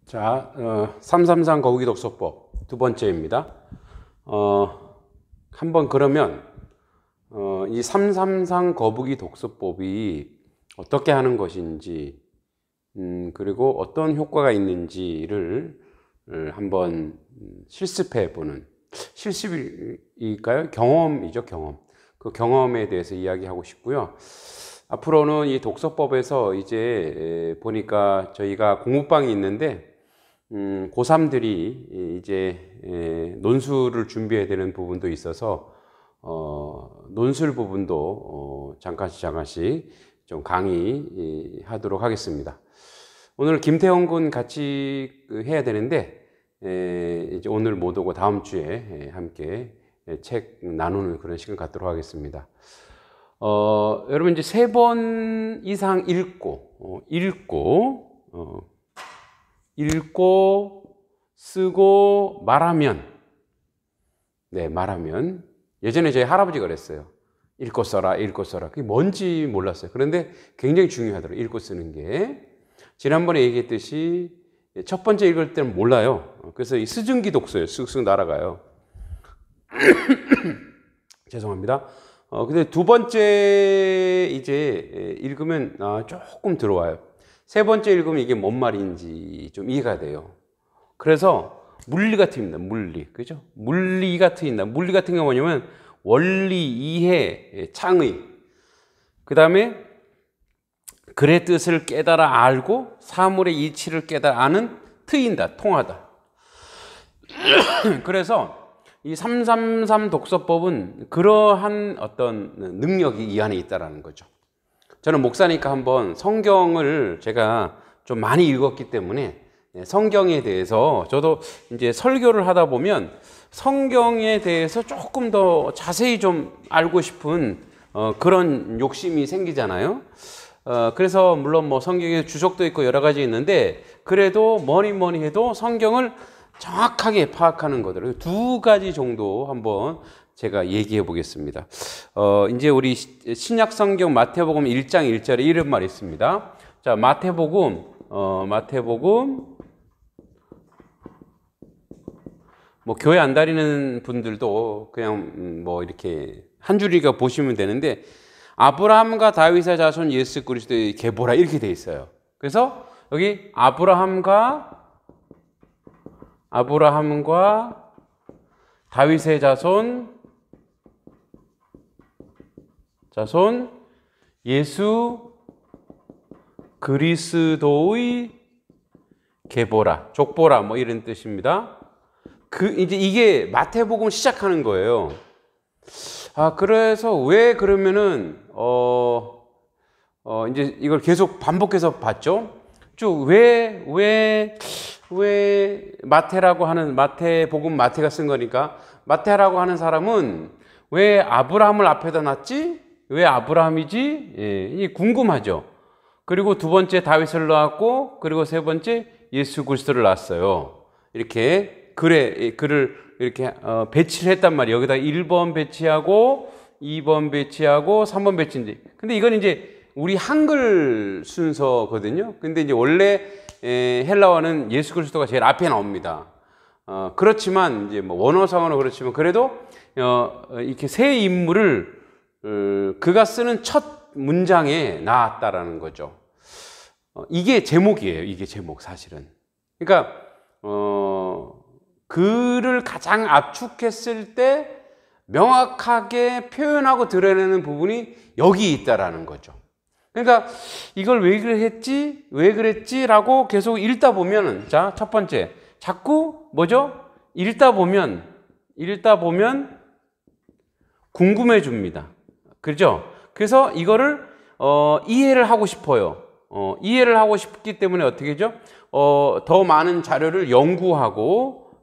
자, 333 거북이 독서법 두 번째입니다. 한번 그러면 이 333 거북이 독서법이 어떻게 하는 것인지 그리고 어떤 효과가 있는지를 한번 실습해 보는, 실습일까요? 경험이죠, 경험. 그 경험에 대해서 이야기하고 싶고요. 앞으로는 이 독서법에서 이제 보니까 저희가 공부방이 있는데 고3들이 이제 논술을 준비해야 되는 부분도 있어서 논술 부분도 잠깐씩 좀 강의하도록 하겠습니다. 오늘 김태형 군 같이 해야 되는데 이제 오늘 못 오고 다음 주에 함께 책 나누는 그런 시간 갖도록 하겠습니다. 여러분 이제 3번 이상 읽고 쓰고 말하면, 말하면, 예전에 저희 할아버지가 그랬어요. 읽고 써라. 그게 뭔지 몰랐어요. 그런데 굉장히 중요하더라고요, 읽고 쓰는 게. 지난번에 얘기했듯이 첫 번째 읽을 때는 몰라요. 그래서 이 스승기 독서예요. 쓱쓱 날아가요. 죄송합니다. 근데 두 번째 이제 읽으면 조금 들어와요. 세 번째 읽으면 이게 뭔 말인지 좀 이해가 돼요. 그래서 물리가 트입니다. 물리. 그죠? 물리가 트인다. 물리 같은 게 뭐냐면 원리, 이해, 창의. 그 다음에 글의 뜻을 깨달아 알고 사물의 이치를 깨달아 아는 트인다. 통하다. 그래서 이 333 독서법은 그러한 어떤 능력이 이 안에 있다는 거죠. 저는 목사니까 한번 성경을 제가 좀 많이 읽었기 때문에 성경에 대해서 저도 이제 설교를 하다 보면 성경에 대해서 조금 더 자세히 좀 알고 싶은 그런 욕심이 생기잖아요. 그래서 물론 뭐 성경에 주석도 있고 여러 가지 있는데 그래도 뭐니 해도 성경을 정확하게 파악하는 것들 두 가지 정도 한번 제가 얘기해 보겠습니다. 이제 우리 신약 성경 마태복음 1장 1절에 이런 말이 있습니다. 자, 마태복음 뭐 교회 안 다니는 분들도 그냥 뭐 이렇게 한 줄이가 보시면 되는데 아브라함과 다윗의 자손 예수 그리스도의 계보라 이렇게 돼 있어요. 그래서 여기 아브라함과 다윗의 자손 예수 그리스도의 계보라, 족보라 뭐 이런 뜻입니다. 이제 이게 마태복음 시작하는 거예요. 그래서 왜 그러면은 이제 이걸 계속 반복해서 봤죠. 쭉 왜 마태라고 하는 마태복음 마태가 쓴 거니까 마태라고 하는 사람은 왜 아브라함을 앞에다 놨지? 왜 아브라함이지? 이게 궁금하죠. 그리고 두 번째 다윗을 낳았고 그리고 세 번째 예수 그리스도를 낳았어요. 이렇게 글을 이렇게 배치를 했단 말이에요. 여기다 1번 배치하고 2번 배치하고 3번 배치인데 근데 이건 이제 우리 한글 순서거든요. 근데 이제 원래 헬라어는 예수 그리스도가 제일 앞에 나옵니다. 그렇지만 이제 뭐 원어상으로 그렇지만 그래도 이렇게 세 인물을 그가 쓰는 첫 문장에 나왔다라는 거죠. 이게 제목이에요. 이게 제목 사실은. 그러니까 글을 가장 압축했을 때 명확하게 표현하고 드러내는 부분이 여기 있다라는 거죠. 그러니까 이걸 왜 그랬지라고 계속 읽다 보면은 자, 첫 번째 자꾸 뭐죠? 읽다 보면 궁금해집니다. 그렇죠? 그래서 이거를 이해를 하고 싶어요. 이해를 하고 싶기 때문에 어떻게 하죠? 더 많은 자료를 연구하고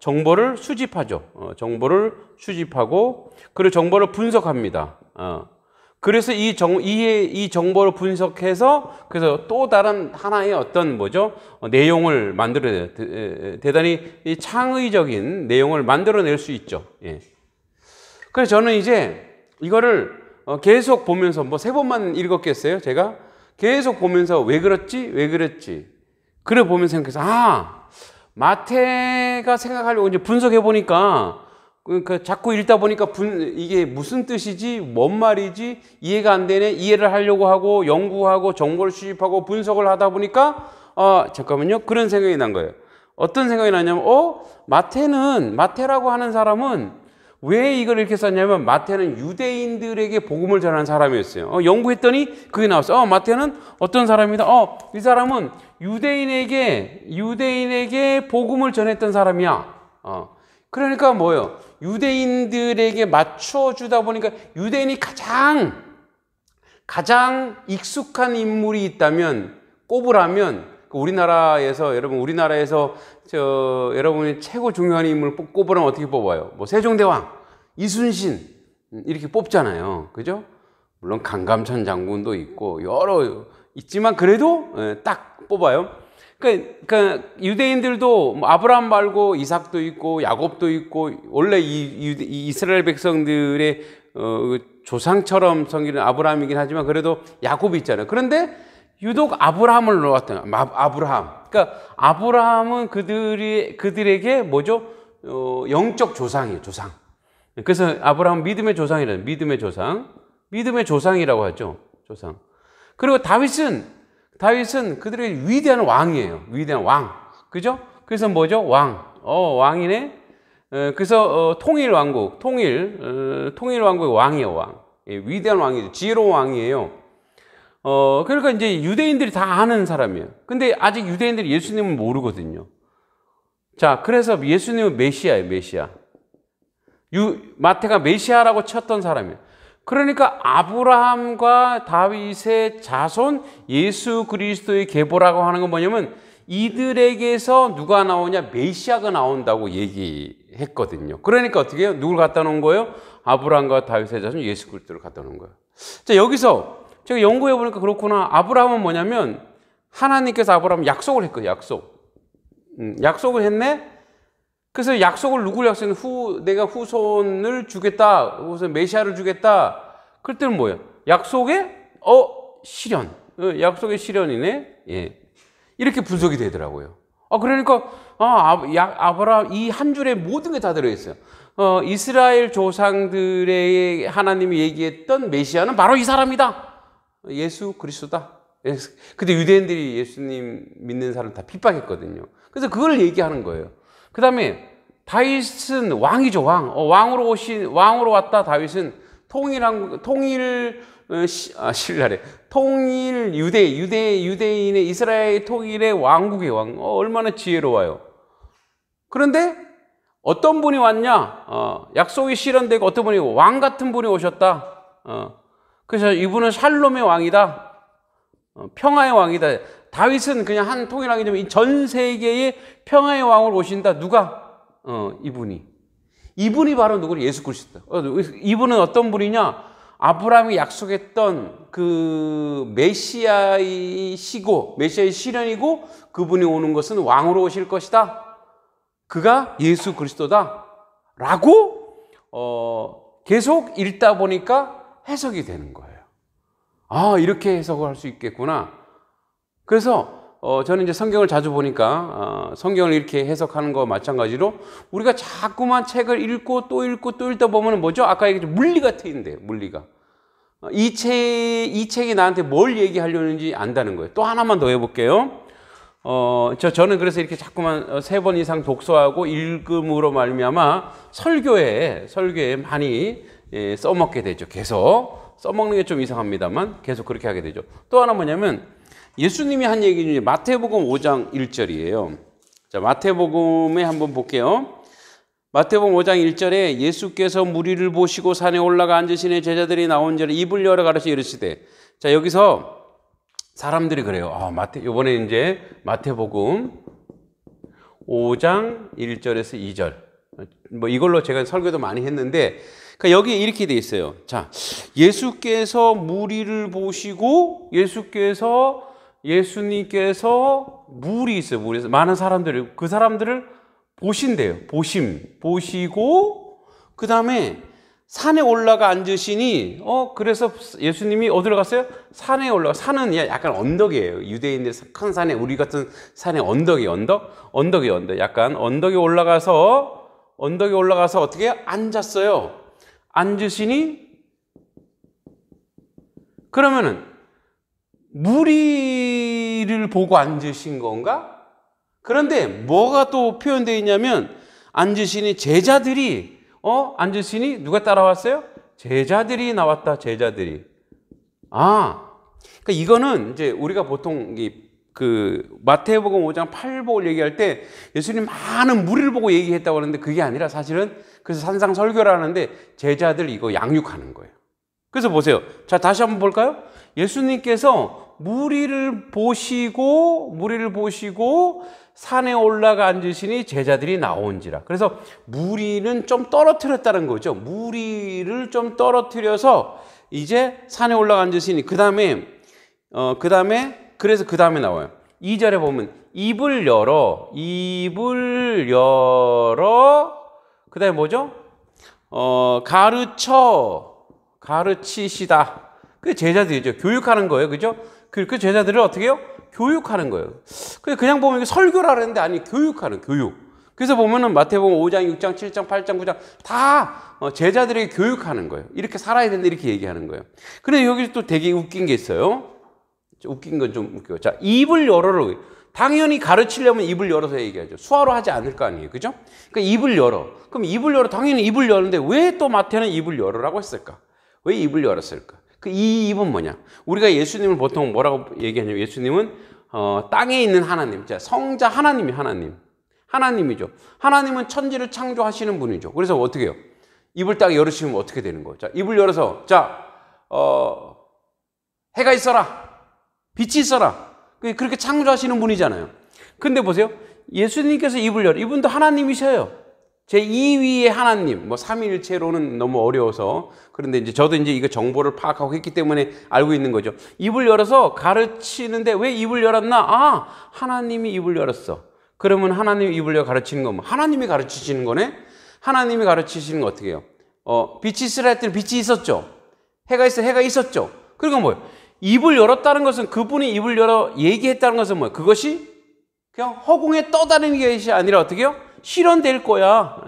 정보를 수집하죠. 정보를 수집하고 그리고 정보를 분석합니다. 그래서 이 정보를 분석해서 그래서 또 다른 하나의 어떤 내용을 만들어내요. 대단히 이 창의적인 내용을 만들어낼 수 있죠. 그래서 저는 이제 이거를 계속 보면서 뭐 3번만 읽었겠어요? 제가 계속 보면서 왜 그랬지? 그래 보면서 생각해서 마태가 생각하려고 이제 분석해 보니까 그러니까 자꾸 읽다 보니까 이게 무슨 뜻이지, 뭔 말이지 이해가 안 되네. 이해를 하려고 하고 연구하고 정보를 수집하고 분석을 하다 보니까 잠깐만요, 그런 생각이 난 거예요. 어떤 생각이 나냐면 마태라고 하는 사람은 왜 이걸 이렇게 썼냐면 마태는 유대인들에게 복음을 전하는 사람이었어요. 연구했더니 그게 나왔어. 마태는 어떤 사람이다. 이 사람은 유대인에게 복음을 전했던 사람이야. 그러니까 뭐예요? 유대인들에게 맞춰주다 보니까 유대인이 가장 익숙한 인물이 있다면, 꼽으라면, 우리나라에서 여러분이 최고 중요한 인물을 꼽으라면 어떻게 뽑아요? 뭐 세종대왕, 이순신 이렇게 뽑잖아요. 그죠? 물론 강감찬 장군도 있고 여러 있지만 그래도 딱 뽑아요. 그러니까 유대인들도 뭐 아브라함 말고 이삭도 있고 야곱도 있고 원래 이 이스라엘 백성들의 조상처럼 섬기는 아브라함이긴 하지만 그래도 야곱이 있잖아요. 그런데 유독 아브라함을 놓았던 아브라함. 그러니까 아브라함은 그들에게 뭐죠? 영적 조상이에요, 조상. 그래서 아브라함 믿음의 조상이라는, 믿음의 조상이라고 하죠, 조상. 그리고 다윗은 그들의 위대한 왕이에요, 위대한 왕. 그죠? 그래서 뭐죠? 왕이네. 그래서 통일 왕국의 왕이에요, 왕. 위대한 왕이죠, 지혜로운 왕이에요. 그러니까 이제 유대인들이 다 아는 사람이에요. 근데 아직 유대인들이 예수님을 모르거든요. 자, 그래서 예수님은 메시아예요, 메시아. 마태가 메시아라고 쳤던 사람이에요. 그러니까 아브라함과 다윗의 자손 예수 그리스도의 계보라고 하는 건 뭐냐면 이들에게서 누가 나오냐? 메시아가 나온다고 얘기했거든요. 그러니까 어떻게 해요? 누굴 갖다 놓은 거예요? 아브라함과 다윗의 자손 예수 그리스도를 갖다 놓은 거예요. 자, 여기서 제가 연구해 보니까 그렇구나. 아브라함은 뭐냐면 하나님께서 아브라함 약속을 했거든요. 약속을 했네. 그래서 약속을 누굴 약속했는? 내가 후손을 주겠다. 후손 메시아를 주겠다. 그럴 때는 뭐예요? 약속의 실현. 약속의 실현이네. 예. 이렇게 분석이 되더라고요. 그러니까 아브라함 이 한 줄에 모든 게 다 들어 있어요. 이스라엘 조상들의 하나님이 얘기했던 메시아는 바로 이 사람이다. 예수 그리스도다. 근데 유대인들이 예수님 믿는 사람 다 핍박했거든요. 그래서 그걸 얘기하는 거예요. 그 다음에 다윗은 왕이죠, 왕. 왕으로 왔다. 다윗은 유대인의 이스라엘 통일의 왕국의 왕. 얼마나 지혜로워요. 그런데 어떤 분이 왔냐? 약속이 실현되고 어떤 분이 왕 같은 분이 오셨다. 그래서 이분은 샬롬의 왕이다. 평화의 왕이다. 다윗은 그냥 한 통일왕이 되면 전 세계의 평화의 왕을 오신다. 누가? 이분이 바로 누구냐? 예수 그리스도다. 이분은 어떤 분이냐? 아브라함이 약속했던 그 메시아의 실현이고 그분이 오는 것은 왕으로 오실 것이다. 그가 예수 그리스도다. 라고 계속 읽다 보니까 해석이 되는 거예요. 이렇게 해석을 할 수 있겠구나. 그래서 저는 이제 성경을 자주 보니까 성경을 이렇게 해석하는 거와 마찬가지로 우리가 자꾸만 책을 읽고 또 읽다 보면 뭐죠? 아까 얘기했죠. 물리가 트인대요. 물리가. 이 책이 나한테 뭘 얘기하려는지 안다는 거예요. 또 하나만 더 해볼게요. 저는 그래서 이렇게 자꾸만 3번 이상 독서하고 읽음으로 말미암아 설교에 많이 써먹게 되죠. 계속 써먹는 게 좀 이상합니다만 계속 그렇게 하게 되죠. 또 하나 뭐냐면 예수님이 한 얘기 중에 마태복음 5장 1절이에요. 자, 마태복음에 한번 볼게요. 마태복음 5장 1절에 예수께서 무리를 보시고 산에 올라가 앉으시니 제자들이 나온 전에 입을 열어 가르쳐 이르시되. 자, 여기서 사람들이 그래요. 이번에 이제 마태복음 5장 1절에서 2절. 뭐 이걸로 제가 설교도 많이 했는데 그러니까 여기 이렇게 돼 있어요. 자, 예수께서 무리를 보시고 예수님께서 물이 있어요. 물에서 많은 사람들을 보신대요. 보시고 그 다음에 산에 올라가 앉으시니 그래서 예수님이 어디로 갔어요? 산에 올라가. 산은 약간 언덕이에요. 유대인들 큰 산에, 우리 같은 산에 언덕이 언덕이 약간 언덕에 올라가서 어떻게 해요? 앉았어요. 앉으시니 그러면은 무리를 보고 앉으신 건가? 그런데 뭐가 또 표현되어 있냐면 앉으시니 제자들이 앉으시니 누가 따라왔어요? 제자들이 나왔다. 제자들이. 그러니까 이거는 이제 우리가 보통 그 마태복음 5장 8복을 얘기할 때 예수님 많은 무리를 보고 얘기했다고 하는데 그게 아니라 사실은 그래서 산상 설교를 하는데 제자들 이거 양육하는 거예요. 그래서 보세요. 자, 다시 한번 볼까요? 예수님께서 무리를 보시고 산에 올라가 앉으시니 제자들이 나온지라. 그래서 무리는 좀 떨어뜨렸다는 거죠. 무리를 좀 떨어뜨려서 이제 산에 올라가 앉으시니 그 다음에 나와요. 2절에 보면 입을 열어 그 다음에 뭐죠? 가르치시다. 그 제자들이죠. 교육하는 거예요. 그죠? 그 제자들을 어떻게 해요? 교육하는 거예요. 그냥 보면 이게 설교라 그랬는데 아니, 교육. 그래서 보면은 마태복음 5장, 6장, 7장, 8장, 9장 다 제자들에게 교육하는 거예요. 이렇게 살아야 된다 이렇게 얘기하는 거예요. 근데 여기 또 되게 웃긴 게 있어요. 웃긴 건 좀 웃겨요. 자, 입을 열어로. 당연히 가르치려면 입을 열어서 얘기하죠. 수화로 하지 않을 거 아니에요. 그죠? 그러니까 입을 열어. 그럼 입을 열어. 당연히 입을 여는데 왜 또 마태는 입을 열으라고 했을까? 왜 입을 열었을까? 이 입은 뭐냐? 우리가 예수님을 보통 뭐라고 얘기하냐면 예수님은 땅에 있는 하나님, 성자 하나님이죠. 하나님은 천지를 창조하시는 분이죠. 그래서 어떻게 해요? 입을 딱 열으시면 어떻게 되는 거죠? 자, 입을 열어서 해가 있어라, 빛이 있어라. 그렇게 창조하시는 분이잖아요. 근데 보세요. 예수님께서 입을 열어. 이분도 하나님이셔요. 제2위의 하나님, 삼위일체로는 너무 어려워서. 그런데 이제 저도 이제 이거 정보를 파악하고 했기 때문에 알고 있는 거죠. 입을 열어서 가르치는데 왜 입을 열었나? 하나님이 입을 열었어. 그러면 하나님이 입을 열어 가르치는 건 하나님이 가르치시는 거네? 하나님이 가르치시는 거 어떻게 해요? 빛이 있으라 했더니 빛이 있었죠. 해가 있었죠. 그리고 뭐예요? 입을 열었다는 것은 그분이 입을 열어 얘기했다는 것은 뭐예요? 그것이 그냥 허공에 떠다니는 것이 아니라 어떻게 해요? 실현될 거야.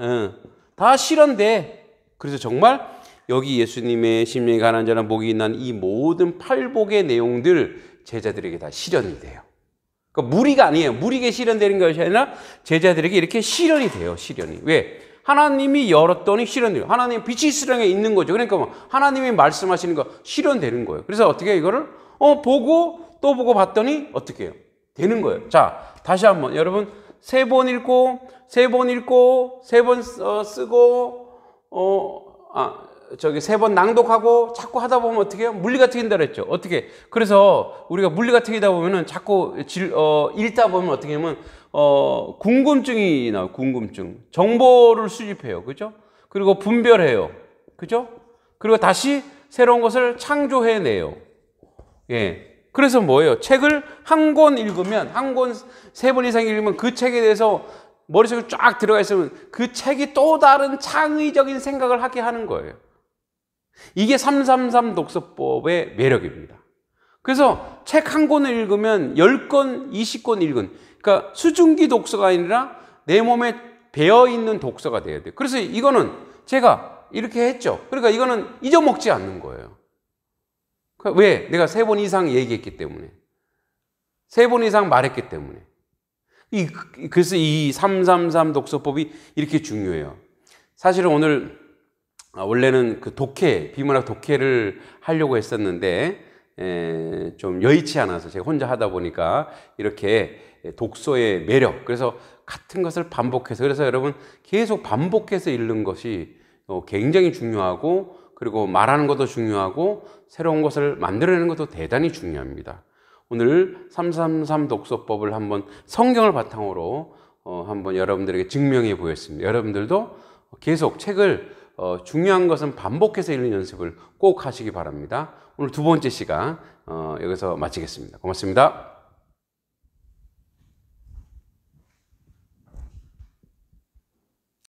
다 실현돼. 그래서 정말 여기 예수님의 심령이 가난한 자는 복이 있는 이 모든 팔복의 내용들 제자들에게 다 실현이 돼요. 그러니까 무리가 아니에요. 무리에게 실현되는 것이 아니라 제자들에게 이렇게 실현이 돼요. 실현이. 왜? 하나님이 열었더니 실현돼요. 하나님 빛이 있으라는 게 있는 거죠. 그러니까 하나님이 말씀하시는 거 실현되는 거예요. 그래서 어떻게 해요? 이거를 보고 또 보고 봤더니 어떻게 해요? 되는 거예요. 자, 다시 한번 여러분 세 번 읽고 세 번 쓰고 세 번 낭독하고 자꾸 하다 보면 어떻게 해요? 물리가 트인다 그랬죠. 어떻게? 그래서 우리가 물리가 트이다 보면은 자꾸 읽다 보면 어떻게 하면 궁금증이 나와요. 궁금증. 정보를 수집해요. 그죠? 그리고 분별해요. 그죠? 그리고 다시 새로운 것을 창조해내요. 예. 그래서 뭐예요? 책을 한 권 읽으면, 세 번 이상 읽으면 그 책에 대해서 머릿속에 쫙 들어가 있으면 그 책이 또 다른 창의적인 생각을 하게 하는 거예요. 이게 333 독서법의 매력입니다. 그래서 책 한 권을 읽으면 10권, 20권 읽은, 그러니까 수증기 독서가 아니라 내 몸에 배어있는 독서가 돼야 돼요. 그래서 이거는 제가 이렇게 했죠. 그러니까 이거는 잊어먹지 않는 거예요. 왜? 내가 3번 이상 얘기했기 때문에. 3번 이상 말했기 때문에. 그래서 이 333 독서법이 이렇게 중요해요. 사실은 오늘 원래는 그 비문학 독해를 하려고 했었는데 좀 여의치 않아서 제가 혼자 하다 보니까 이렇게 독서의 매력, 그래서 같은 것을 반복해서, 그래서 여러분 계속 반복해서 읽는 것이 굉장히 중요하고, 그리고 말하는 것도 중요하고 새로운 것을 만들어내는 것도 대단히 중요합니다. 오늘 333 독서법을 한번 성경을 바탕으로 한번 여러분들에게 증명해 보였습니다. 여러분들도 계속 책을 중요한 것은 반복해서 읽는 연습을 꼭 하시기 바랍니다. 오늘 두 번째 시간 여기서 마치겠습니다. 고맙습니다.